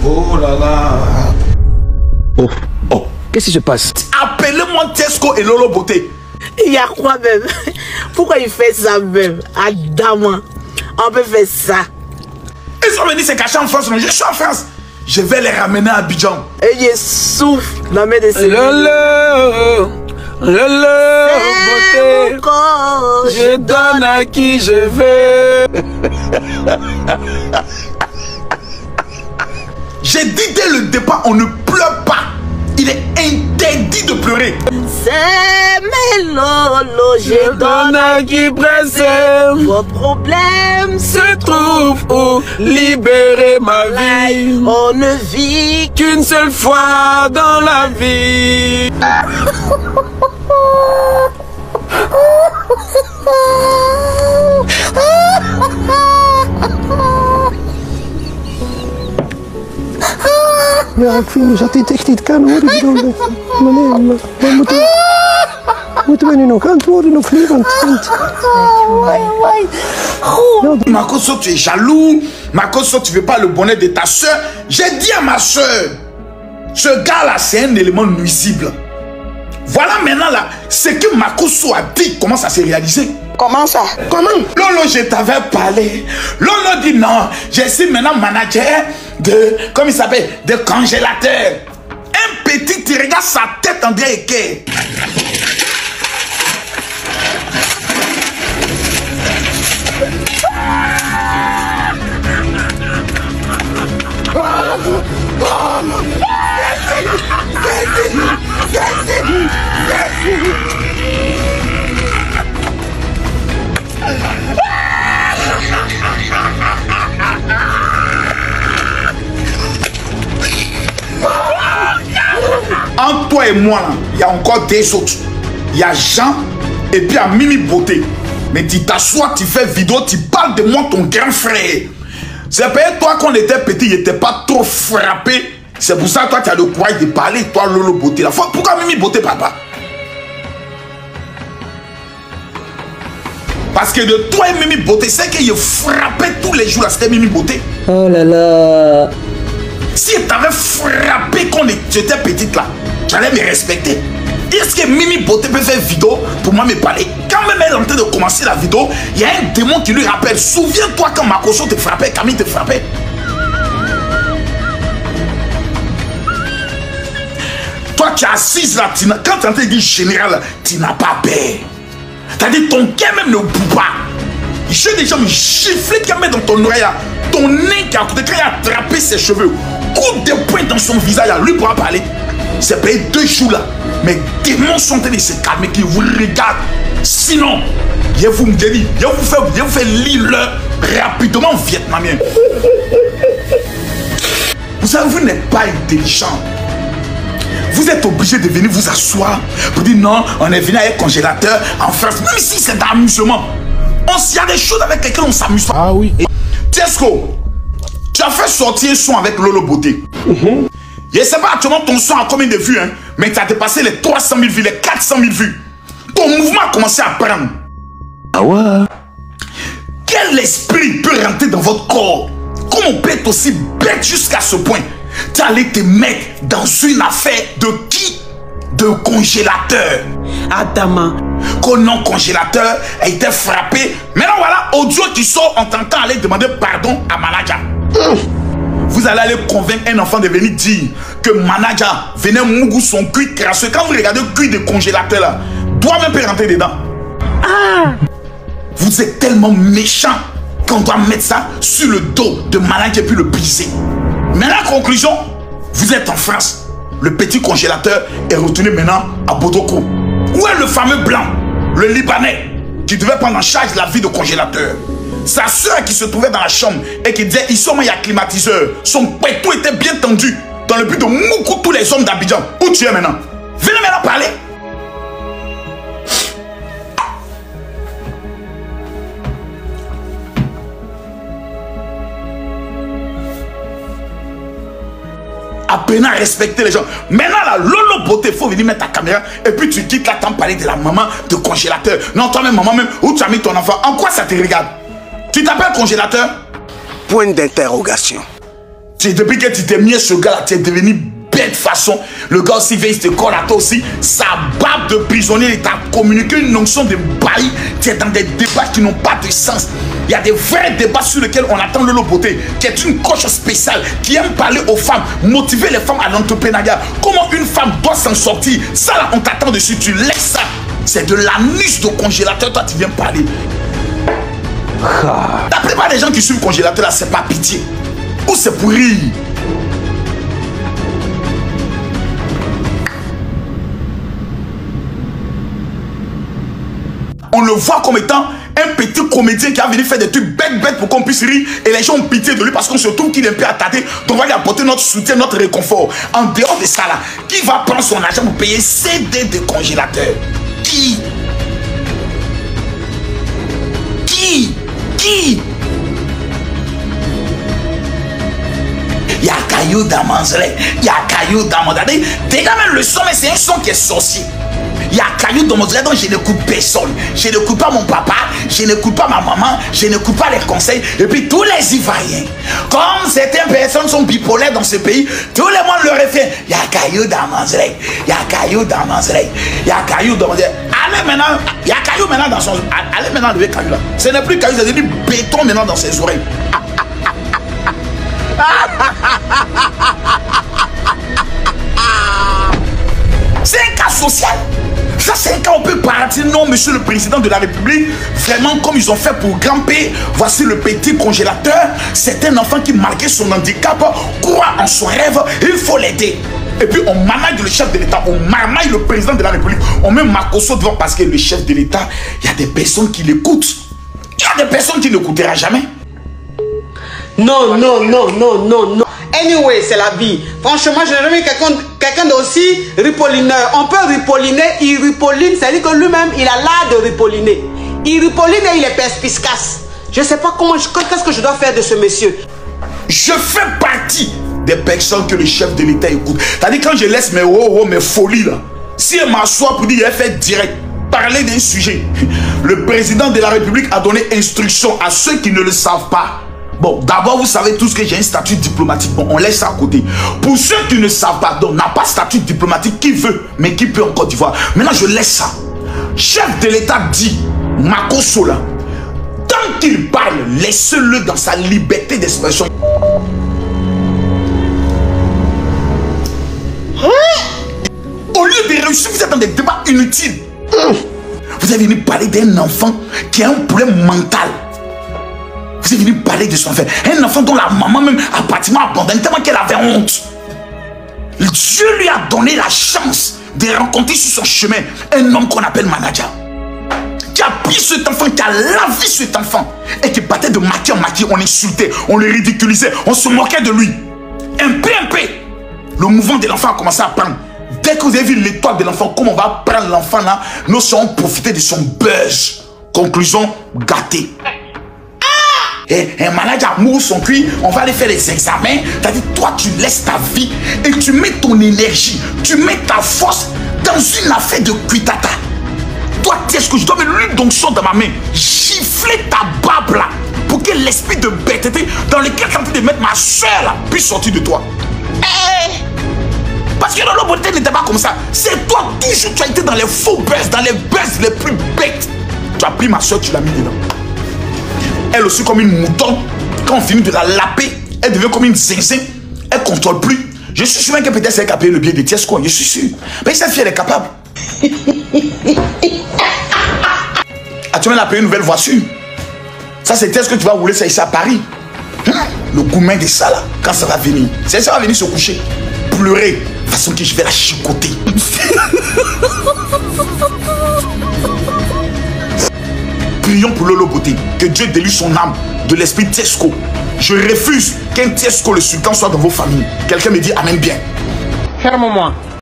Oh là là. Oh, oh, qu'est-ce qui se passe? Appelez-moi Tesco et Lolo Beauté. Il y a quoi même? Pourquoi il fait ça même? Adam, on peut faire ça. Ils sont venus se cacher en France, mais je suis en France. Je vais les ramener à Abidjan. Et il souffle dans mes de ces Lolo, beauté, je donne à qui je veux. J'ai dit dès le départ, on ne pleure pas. Il est interdit de pleurer. C'est mes Lolo, Je donne à qui presse. Vos problèmes Se trouve où libérer ma vie. On ne vit Qu'une seule fois dans la vie. Ja, ik vind dat dit echt niet kan hoor. Ik bedoel, meneer, moeten we nu nog antwoorden of niet? Want Makoso, tu es jaloux. Makoso, tu veux pas le bonheur de ta soeur. J'ai dit à ma soeur, ce gars-là, c'est un élément nuisible. Voilà maintenant là, ce que Makoso a dit commence à se réaliser. Comment ça? Comment? Lolo, je t'avais parlé. Lolo dit non, je suis maintenant manager de, comment il s'appelle, de congélateur. Un petit, tu regardes sa tête en dirait que. Entre toi et moi, il y a encore des autres. Il y a Jean et puis il y a Mimi Beauté. Mais tu t'assois, tu fais vidéo, tu parles de moi, ton grand frère. C'est peut-être toi, quand on était petit, il n'était pas trop frappé. C'est pour ça que toi, tu as le courage de parler, toi, Lolo Beauté. Pourquoi Mimi Beauté, papa? Parce que de toi et Mimi Beauté, c'est qu'il frappait tous les jours, c'était Mimi Beauté. oh là là. Si tu t'avais frappé quand j'étais petite là, tu allais me respecter. Est-ce que Mimi Beauté peut faire vidéo pour moi me parler? Quand même elle est en train de commencer la vidéo, il y a un démon qui lui rappelle. Souviens-toi quand Makoso te frappait, Camille te frappait. Toi tu es assise là, quand tu es en train de dire général, tu n'as pas peur. C'est-à-dire ton cœur même ne boue pas. J'ai déjà me giflé qui a mis dans ton oreille là. Ton nez qui a côté, quand il a attrapé ses cheveux, coup de poing dans son visage là, lui pourra parler. C'est payé 2 jours là. Mais démons sont en train de se calmer, qui vous regardent. Sinon, je vous me dis, je vous fais lire rapidement vietnamien. Vous savez, vous n'êtes pas intelligent. Vous êtes obligé de venir vous asseoir pour dire non, on est venu avec congélateur en France. Même si c'est d'amusement. Il y a des choses avec lesquelles on s'amuse pas. Ah oui. Tesco, tu as fait sortir un son avec Lolo Beauté. Je ne sais pas actuellement ton son a combien de vues, hein, mais tu as dépassé les 300 000 vues, les 400 000 vues. Ton mouvement a commencé à prendre. Ah ouais. Quel esprit peut rentrer dans votre corps? Comment on peut être aussi bête jusqu'à ce point? Tu allais te mettre dans une affaire de qui? De congélateur. Adama. Qu'au non congélateur a été frappé. Maintenant voilà, audio qui sort, on t'entend aller demander pardon à Manaja. Vous allez aller convaincre un enfant de venir dire que Manaja venait mougou son cul crasseux. Quand vous regardez le cul de congélateur là, toi-même peut rentrer dedans. Vous êtes tellement méchant qu'on doit mettre ça sur le dos de Manaja et puis le briser. Mais la conclusion, vous êtes en France. Le petit congélateur est retourné maintenant à Bodoko. Où est le fameux blanc, le Libanais, qui devait prendre en charge la vie de congélateur? Sa soeur qui se trouvait dans la chambre et qui disait, ici il y a climatiseur. Son pétou était bien tendu dans le but de moucou tous les hommes d'Abidjan. Où tu es maintenant? Venez maintenant parler. Apprenez à respecter les gens. Maintenant, là, Lolo Beauté, il faut venir mettre ta caméra et puis tu quittes là, t'en parler de la maman de congélateur. Non, toi-même, maman, même, où tu as mis ton enfant. En quoi ça te regarde? Tu t'appelles congélateur? Point d'interrogation. Depuis que tu t'es mis ce gars-là, tu es devenu bête façon. Le gars aussi veille, il te colle à toi aussi. Sa barbe de prisonnier, il t'a communiqué une notion de bail. Tu es dans des débats qui n'ont pas de sens. Il y a des vrais débats sur lesquels on attend Lolo Beauté, qui est une coach spéciale, qui aime parler aux femmes, motiver les femmes à l'entrepreneuriat. Comment une femme doit s'en sortir. Ça là, on t'attend dessus, tu laisses ça. C'est de l'anus de congélateur, toi tu viens parler. La plupart des gens qui suivent le congélateur là, c'est pas pitié. Ou c'est pour rire. On le voit comme étant un petit comédien qui a venu faire des trucs bêtes pour qu'on puisse rire. Et les gens ont pitié de lui parce qu'on se trouve qu'il est un peu attardé. Donc on va lui apporter notre soutien, notre réconfort. En dehors de ça là, qui va prendre son argent pour payer CD de congélateur? Qui? Il y a Caillou Damanzele, il y a Caillou Damanzele. Déjà même le son, mais c'est un son qui est sorcier. Il y a Caillou Damanzele dont je n'écoute personne. Je n'écoute pas mon papa, je n'écoute pas ma maman, je n'écoute pas les conseils. Et puis tous les Ivoiriens, comme certaines personnes sont bipolaires dans ce pays, tout le monde le refait. Il y a Caillou Damanzele, il y a Caillou Damanzele, il y a Caillou Damanzele. Allez maintenant, il y a Caillou maintenant dans son... Allez maintenant lever Caillou là. Ce n'est plus Caillou, c'est du béton maintenant dans ses oreilles. C'est un cas social. Ça c'est un cas, on peut partir. Non, monsieur le président de la République, vraiment comme ils ont fait pour Grand-P, voici le petit congélateur. C'est un enfant qui, malgré son handicap, croit en son rêve, il faut l'aider. Et puis on marmaille le chef de l'État, on marmaille le président de la République, on met Makosso devant parce que le chef de l'État, il y a des personnes qui l'écoutent. Il y a des personnes qui n'écoutera jamais. Non. Anyway, c'est la vie. Franchement, je n'ai jamais vu quelqu'un d'aussi ripollineur. On peut ripolliner, il ripolline, c'est-à-dire que lui-même, il a l'art de ripolliner. Il ripolline et il est perspicace. Je ne sais pas comment, qu'est-ce que je dois faire de ce monsieur. Je fais partie des personnes que le chef de l'État écoute. C'est-à-dire quand je laisse mes folies là, si elle m'assoit pour dire qu'il a fait direct, parler d'un sujet, le président de la République a donné instruction à ceux qui ne le savent pas. Bon, d'abord, vous savez tous que j'ai un statut diplomatique. Bon, on laisse ça à côté. Pour ceux qui ne savent pas, donc n'a pas de statut diplomatique, qui veut, mais qui peut en Côte d'Ivoire. Maintenant, je laisse ça. Chef de l'État dit, Makosso là, tant qu'il parle, laissez-le dans sa liberté d'expression. Au lieu de réussir, vous êtes dans des débats inutiles. Vous avez venu parler d'un enfant qui a un problème mental. Vous êtes venu parler de son enfant. Un enfant dont la maman même a pratiquement abandonné tellement qu'elle avait honte. Dieu lui a donné la chance de rencontrer sur son chemin un homme qu'on appelle manager. Qui a pris cet enfant, qui a lavé cet enfant. Et qui battait de maquis en maquis. On l'insultait, on le ridiculisait, on se moquait de lui. Un peu. Le mouvement de l'enfant a commencé à prendre. Dès que vous avez vu l'étoile de l'enfant, comme on va prendre l'enfant là, nous serons profiter de son buzz. Conclusion, gâté. Et un manager mourut son cuir, on va aller faire les examens. C'est-à-dire, toi, tu laisses ta vie et tu mets ton énergie, tu mets ta force dans une affaire de cuitata. Toi, tu sais ce que je dois mettre l'huile d'onction dans ma main, gifler ta barbe là, pour que l'esprit de bêteté dans lequel tu es en train de mettre ma soeur là, puisse sortir de toi. Parce que Lolo Beauté n'était pas comme ça. C'est toi, toujours, tu as été dans les faux buzz, dans les buzz les plus bêtes. Tu as pris ma soeur, tu l'as mis dedans. Elle aussi comme une mouton, quand on finit de la laper, elle devient comme une zinzin, elle ne contrôle plus. Je suis sûr que peut-être c'est elle qui a payé le billet de Tiesco, je suis sûr. Mais cette fille elle est capable. Actuellement elle a payé une nouvelle voiture. Ça c'est Tiesco que tu vas rouler ça ici à Paris. Le gourmet de ça là, quand ça va venir, c'est ça va venir se coucher, pleurer, de façon que je vais la chicoter. Prions pour Lolo Beauté, que Dieu délivre son âme de l'esprit Tiesco. Je refuse qu'un Tiesco le sultan soit dans vos familles. Quelqu'un me dit amen bien. Ferme-moi.